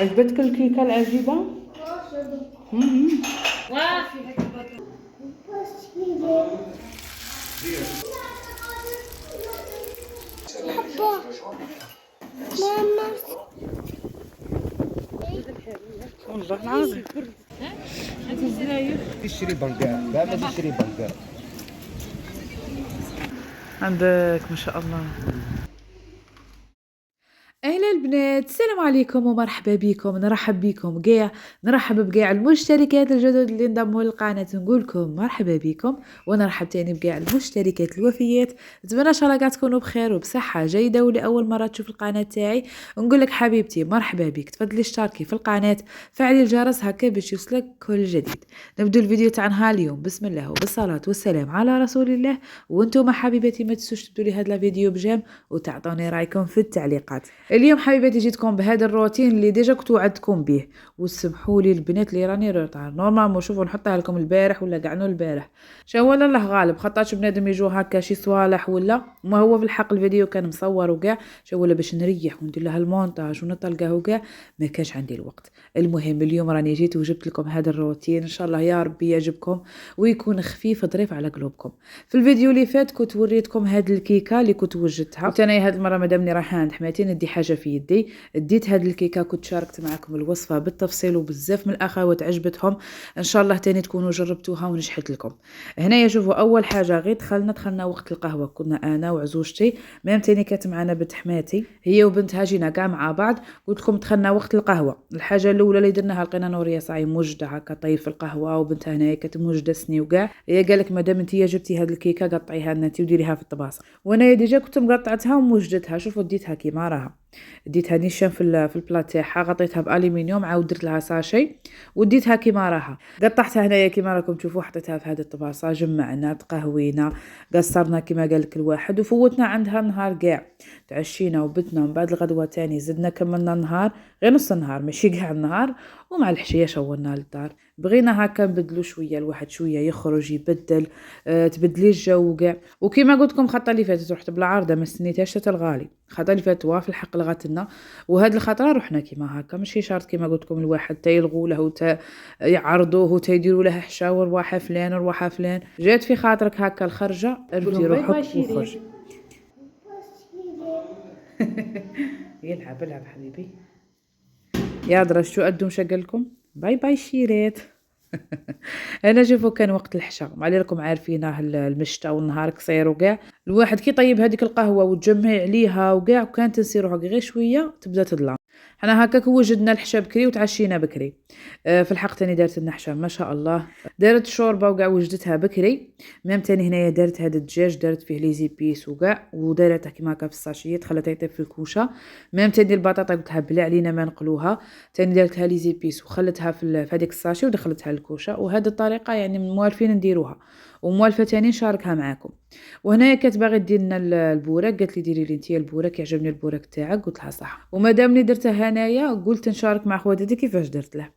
عجبتك الكيكة العجيبة؟ ماما والله العظيم تشتري بنكار لا ما تشتري بنكار عندك ما شاء الله. اهلا البنات، السلام عليكم ومرحبا بكم. نرحب بكاع المشتركات الجدد اللي انضموا للقناه. نقول لكم مرحبا بكم، ونرحب تاني بكاع المشتركات الوفيات. نتمنى ان شاء الله قاع تكونوا بخير وبصحه جيده. ولاول مره تشوف القناه تاعي نقول لك حبيبتي مرحبا بك، تفضلي اشتركي في القناه، فعلي الجرس هكا باش يوصلك كل جديد. نبدو الفيديو تاعنا اليوم بسم الله وبالصلاه والسلام على رسول الله. وانتم حبيباتي ما تنسوش تبدوا لي هذا الفيديو بجيم وتعطوني رايكم في التعليقات. اليوم حبيباتي جيتكم بهذا الروتين اللي ديجا كنت وعدتكم به، وسمحوا لي البنات اللي راني روطار نورمالمون. شوفوا نحطها لكم البارح ولا قعنوا البارح، شو ولا الله غالب، خاطرش بنادم يجو هكا شي صوالح ولا ما هو في الحق الفيديو كان مصور وكاع، شو ولا باش نريح وندير لها المونتاج ونطلقه وكاع ما كانش عندي الوقت. المهم اليوم راني جيت وجبت لكم هذا الروتين، ان شاء الله يا ربي يعجبكم ويكون خفيف ظريف على قلوبكم. في الفيديو اللي فات كنت وريتكم هذه الكيكه اللي كنت وجدتها، قلت انا هذه المره مادامني رايحه عند حماتي ندي حاجه في يدي، ديت هذه الكيكه. كنت شاركت معكم الوصفه بالتفصيل وبزاف من الاخوات عجبتهم، ان شاء الله تاني تكونوا جربتوها ونجحت لكم. هنايا شوفوا اول حاجه غير دخلنا وقت القهوه، كنا انا وعزوجتي ميم تاني كانت معنا بنت حماتي هي وبنتها، جينا كاع مع بعض. قلت لكم دخلنا وقت القهوه. الحاجه الاولى اللي درناها لقينا نوريه صاي موجده هكا طيب في القهوه، وبنتها هنايا كانت موجده سني وكاع. هي قالك مادام انتي جبتي هذه الكيكه قطعيها لنا انتي وديريها في الطباسه، وانا ديجا كنت مقطعتها وموجدتها. شوفوا ديتها كيما راها، ديتها نيشان في البلاط تاعها، غطيتها بالومنيوم، عاود درت لها ساشي وديتها كيما راها. قطعتها هنايا كيما راكم تشوفوا، حطيتها في هذه الطباسه، جمعنا تقهوينا قصرنا كيما قالك الواحد، وفوتنا عندها نهار كاع. تعشينا وبتنا، ومن بعد الغدوه تاني زدنا كملنا النهار، غير نص النهار ماشي كاع النهار، ومع الحشيه شولنا للدار. بغينا هكا نبدلو شويه، الواحد شويه يخرج يبدل، تبدلي الجو كاع. وكيما قلت لكم الخطه اللي فاتت رحت بالعارضه ما استنيتهاش حتى الغالي، الخطه اللي فاتت في الحق لغاتنا، وهاد الخطره رحنا كيما هكا. ماشي شرط كيما قلت لكم الواحد تا يلغوا له وتا يعرضوه وتا يديروا له حشاور وروحه فلان وروحه فلان. جات في خاطرك هكا الخرجه ردي روحك وخرج. يلعب حبيبي يا درش شو قدو مشقلكم. باي باي شيرات. انا شوفوا كان وقت الحشا، ما عليكم عارفينه المشتا والنهار قصير وكاع، الواحد كي طيب هذيك القهوه وتجمع عليها وكاع، وكانت نسيروها غير شويه تبدا تظلم. حنا هكاك وجدنا الحشا بكري وتعشينا بكري. في الحق تاني دارت لنا حشا ما شاء الله، دارت شوربه وكاع وجدتها بكري. ميم تاني هنايا دارت هذا الدجاج، دارت فيه لي زيبيس وكاع، ودارتها كيما هكا في الساشيات، خلاتها يطيب في الكوشه. ميم تاني البطاطا قلتها بلا علينا ما نقلوها، تاني دارتها لي زيبيس وخلتها في هذيك الساشي ودخلتها للكوشه. وهذه الطريقه يعني موالفين نديروها، وموالفه تاني نشاركها معاكم. وهنايا كانت باغي دير لنا البوراك، قالت لي ديري لي انتيا البوراك، يعجبني البوراك تاعك. قلت لها صح، ومادامني درتها هنايا قلت نشارك مع خواتاتي كيفاش درت له.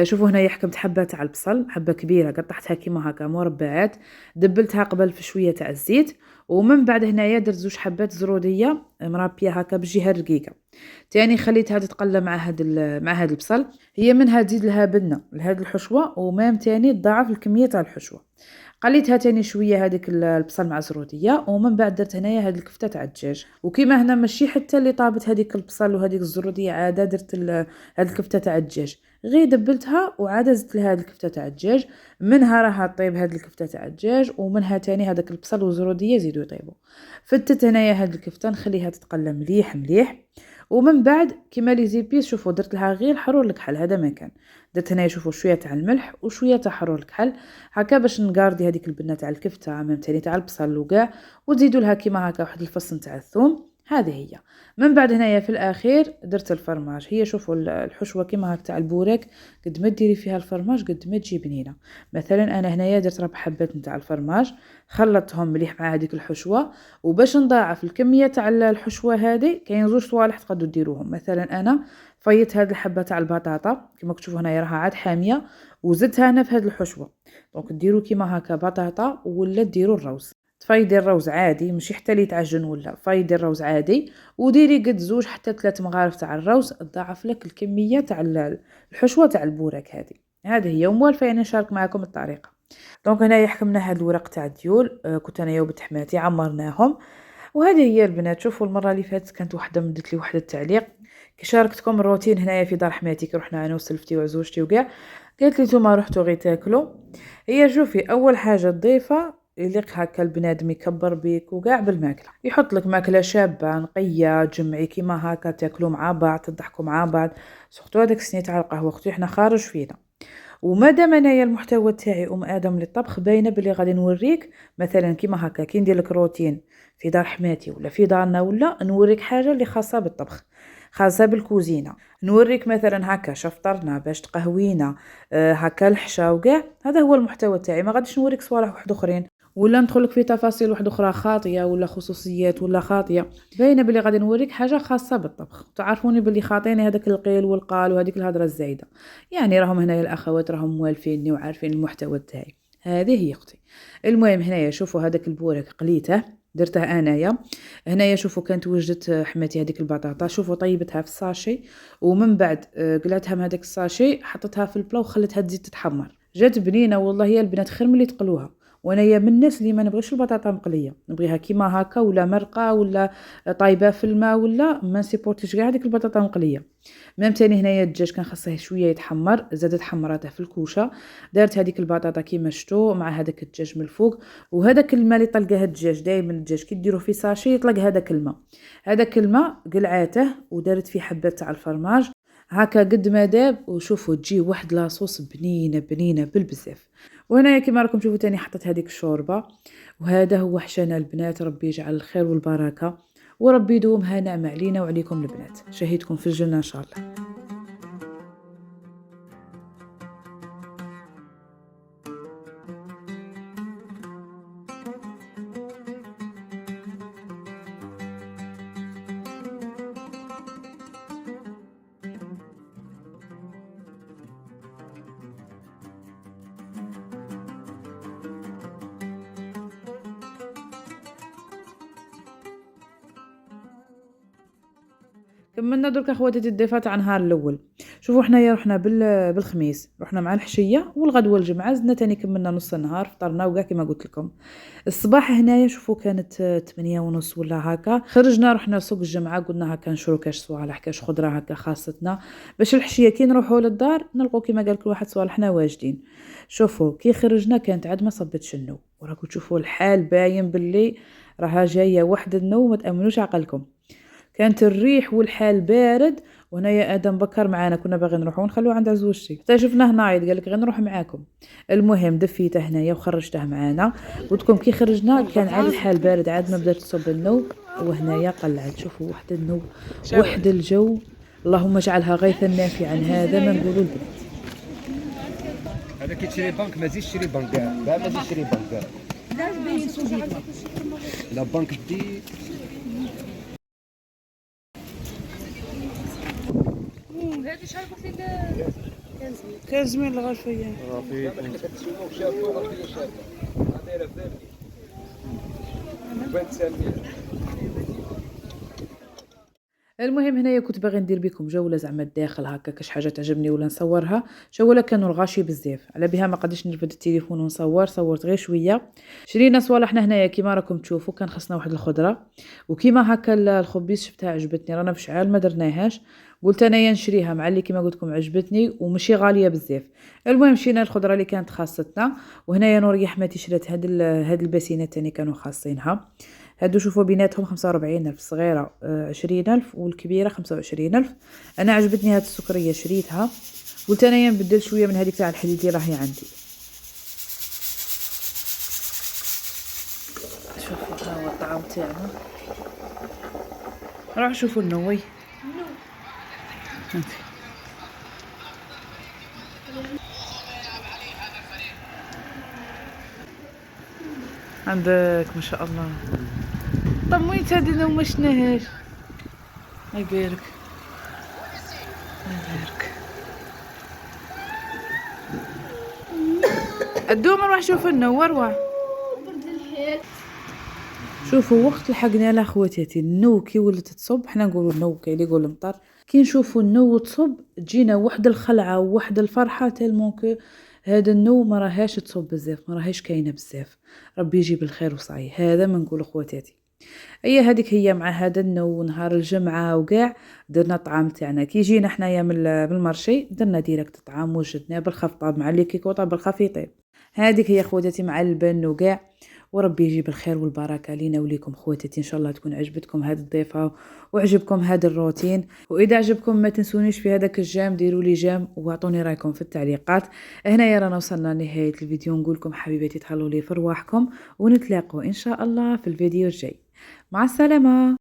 شوفوا هنايا حكمت حبه تاع البصل، حبه كبيره قطعتها كيما هكا مربعات، دبلتها قبل في شويه تاع الزيت، ومن بعد هنايا درت زوج حبات زروديه مرابيه هكا بالجهه الرقيقه. تاني خليتها تتقلى مع هاد البصل. هي منها تزيد لها بنه لهاد الحشوه، ومام تاني تضاعف الكميه تاع الحشوه. قليتها تاني شويه هذيك البصل مع الزروديه، ومن بعد درت هنايا هاد الكفته تاع الدجاج. وكيما هنا ماشي حتى اللي طابت هذيك البصل وهذيك الزروديه، عاده درت هاد الكفته تاع الدجاج، غير دبلتها وعاده زدت لها هاد الكفته تاع الدجاج. منها راها طيب هاد الكفته تاع الدجاج، ومنها تاني هذاك البصل والزروديه يزيدوا يطيبوا. فتت هنايا هاد الكفته نخليها تتقلى مليح مليح. ومن بعد كيما لي زيبيس شوفوا درت لها غير حرور الكحل، هذا ما كان. درت هنايا شوفوا شويه تاع الملح وشويه تاع حرور الكحل هكا باش نقاردي هذيك البنه تاع الكفته ميم تاني تاع البصل وكاع. وتزيدوا لها كيما هكا واحد الفص تاع الثوم، هذه هي. من بعد هنايا في الاخير درت الفرماج. هي شوفوا الحشوه كيما هكا تاع البوراك، قد ما ديري فيها الفرماج قد ما تجي بنينه. مثلا انا هنايا درت 4 حبات نتاع الفرماج، خلطتهم مليح مع هذيك الحشوه. وباش نضاعف الكميه تاع الحشوه هذه كاين زوج صوالح تقدروا ديروهم. مثلا انا فيت هذه الحبه تاع البطاطا كيما تشوفوا هنايا راها عاد حاميه، وزدتها انا في هذه الحشوه. دونك ديروا كيما هكا بطاطا ولا ديروا الروز. تفايدي الروز عادي ماشي حتى اللي يتعجن ولا، فايدي الروز عادي وديري قد 2 حتى 3 مغارف تاع الروز، تضاعف لك الكميه تاع الحشوه تاع البوراك هذه هي وموالفه يعني نشارك معكم الطريقه. دونك هنايا حكمنا هاد الورق تاع الديول، كنت انايا وبنت حماتي عمرناهم، وهذه هي البنات. شوفوا المره اللي فاتت كانت وحده مدت لي واحد التعليق كي شاركتكم الروتين هنايا في دار حماتي كي رحنا انا وسلفتي وعزوجتي وكاع، قالت لي نتوما رحتوا غير تاكلوا. هي شوفي اول حاجه تضيفها يليق هكا البنادم يكبر بيك وكاع بالماكله، يحط لك ماكله شابه نقيه تجمعي كيما هكا تاكلوا مع بعض تضحكوا مع بعض، سورتو هذاك السني تاع القهوه اختي حنا خارج فينا. ومادام انايا المحتوى تاعي ادم للطبخ باينه بلي غادي نوريك مثلا كيما هكا كي ندير لك روتين في دار حماتي ولا في دارنا ولا نوريك حاجه اللي خاصه بالطبخ خاصه بالكوزينه، نوريك مثلا هكا شفطرنا باش تقهوينا هكا الحشا وكاع. هذا هو المحتوى تاعي، ما غاديش نوريك صوالح واحد اخرين ولا ندخلك في تفاصيل واحده اخرى خاطيه ولا خصوصيات ولا خاطيه، باينه بلي غادي نوريك حاجه خاصه بالطبخ. تعرفوني بلي خاطيني هذاك القيل والقال وهذيك الهضره الزايده، يعني راهم هنايا الاخوات راهم موالفيني وعارفين المحتوى تاعي. هذه هي اختي. المهم هنايا شوفوا هذاك البورك قليته درته انايا. هنايا شوفوا كانت وجدت حماتي هذيك البطاطا، شوفوا طيبتها في الساشي ومن بعد قلعتها من هذاك الساشي حطيتها في البلا وخلتها تزيد تتحمر، جات بنينه والله يا البنات خير ملي تقلوها. وانايا من الناس اللي ما نبغيش البطاطا مقليه، نبغيها كيما هكا ولا مرقه ولا طايبه في الماء ولا ما نسيبورتيش كاع هذيك البطاطا مقليه. ميم تاني هنايا الدجاج كان خاصه شويه يتحمر، زادت حمراته في الكوشه، دارت هذيك البطاطا كيما شفتوا مع هذاك الدجاج من الفوق. وهذاك الماء اللي طلقه الدجاج دائما الدجاج كي ديروه في ساشي يطلق هذاك الماء، هذاك الماء قلعاته ودارت فيه حبات تاع الفرماج هكا قد ما داب. وشوفوا تجي واحد لاصوص بنينه بنينه بالبزاف. وهنايا كما راكم تشوفوا تاني حطيت هذيك الشوربه، وهذا هو حشانا البنات. ربي يجعل الخير والبركه وربي يدومها نعمه علينا وعليكم البنات، شهيدكم في الجنه ان شاء الله. كملنا درك اخواتي الضيفه تاع نهار الاول. شوفوا حنايا رحنا بالخميس رحنا مع الحشيه والغدوه الجمعه زدنا تاني كملنا نص النهار فطرنا وكاع كما قلت لكم. الصباح هنايا شوفوا كانت 8:30 ولا هكا، خرجنا رحنا سوق الجمعه قلنا هكا نشرو كاش صوالح كاش خضره هكا خاصتنا باش الحشيه كي نروحوا للدار نلقوا كما قال كل واحد صوالحنا واجدين. شوفوا كي خرجنا كانت عاد ما صبتش النوم، وراكم تشوفوا الحال باين باللي راها جايه واحد النوم ما تامنوش عقلكم. كانت الريح والحال بارد، وهنايا ادم بكر معانا كنا باغي نروحو ونخلوه عند عزوجتي حتى شفناه نايض قال لك غير نروح معاكم. المهم دفيته هنايا وخرجته معانا، قلتلكم كي خرجنا كان عاد الحال بارد عاد ما بدات تصب النوم، وهنايا قلعت. شوفوا واحد النوم واحد الجو، اللهم اجعلها غيثا نافعا. هذا ما نقولوا البنات. هذا كي تشري بنك ما تزيدش تشري بنك كاع ما تزيدش تشري بنك كاع لا بنك دي. هذه شحال قلت لي 15 الغرفيه رفيق كتسومو شابه غرفيه شابه دايره بنت ساميه. المهم هنايا كنت باغي ندير بكم جوله زعما الداخل هكا كاش حاجه تعجبني ولا نصورها. جوله كانوا الغاشي بزاف على بها ما قدرتش نرفد التليفون ونصور، صورت غير شويه. شرينا صوالحنا هنايا كيما راكم تشوفوا، كان خصنا واحد الخضره وكيما هكا الخبيز شفتها عجبتني، رانا بشعال ما درناهاش قلت انايا نشريها مع اللي كيما قلت لكم عجبتني ومشي غاليه بزاف. المهم شرينا الخضره اللي كانت خاصتنا. وهنايا نوريه حماتي شرات هاد الباسينات تاني كانوا خاصينها. هادو شوفوا بيناتهم 45,000، صغيره 20,000 والكبيره 25,000. انا عجبتني هاد السكريه شريتها، قلت انايا نبدل شويه من هذيك تاع الحديد اللي راهي عندي. شوفوا ها هو الطعام تاعنا، روح شوفوا النوي. عندك ما شاء الله. طميت هادي وما شناهاش. الله يبارك الله يبارك. الدوم نروح شوف النور واروح. شوفوا وقت لحقنا لا خواتاتي النو كي ولات تصب، حنا نقولوا النو كاين اللي يقول المطر، كي نشوفوا النو تصب تجينا واحد الخلعه وواحد الفرحه تالمون كو هذا النو ما راهاش تصب بزاف، ما راهيش كاينه بزاف، ربي يجيب الخير وصاي، هذا ما نقول خواتاتي. هذيك هي مع هذا النو نهار الجمعه وكاع درنا الطعام تاعنا كي جينا حنايا من المارشي درنا ديريكت الطعام وجدناه بالخفطه مع اللي كيكوطه بالخفيطين. هذيك هي خواتاتي مع البن وكاع، وربي يجيب الخير والبركه لينا وليكم خواتاتي. ان شاء الله تكون عجبتكم هذه الضيفه وعجبكم هذا الروتين، واذا عجبكم ما تنسونيش في هذاك الجام ديروا لي جام واعطوني رايكم في التعليقات. هنا رانا وصلنا لنهايه الفيديو، نقول لكم حبيباتي تهلوا لي في رواحكم ونتلاقوا ان شاء الله في الفيديو الجاي. مع السلامه.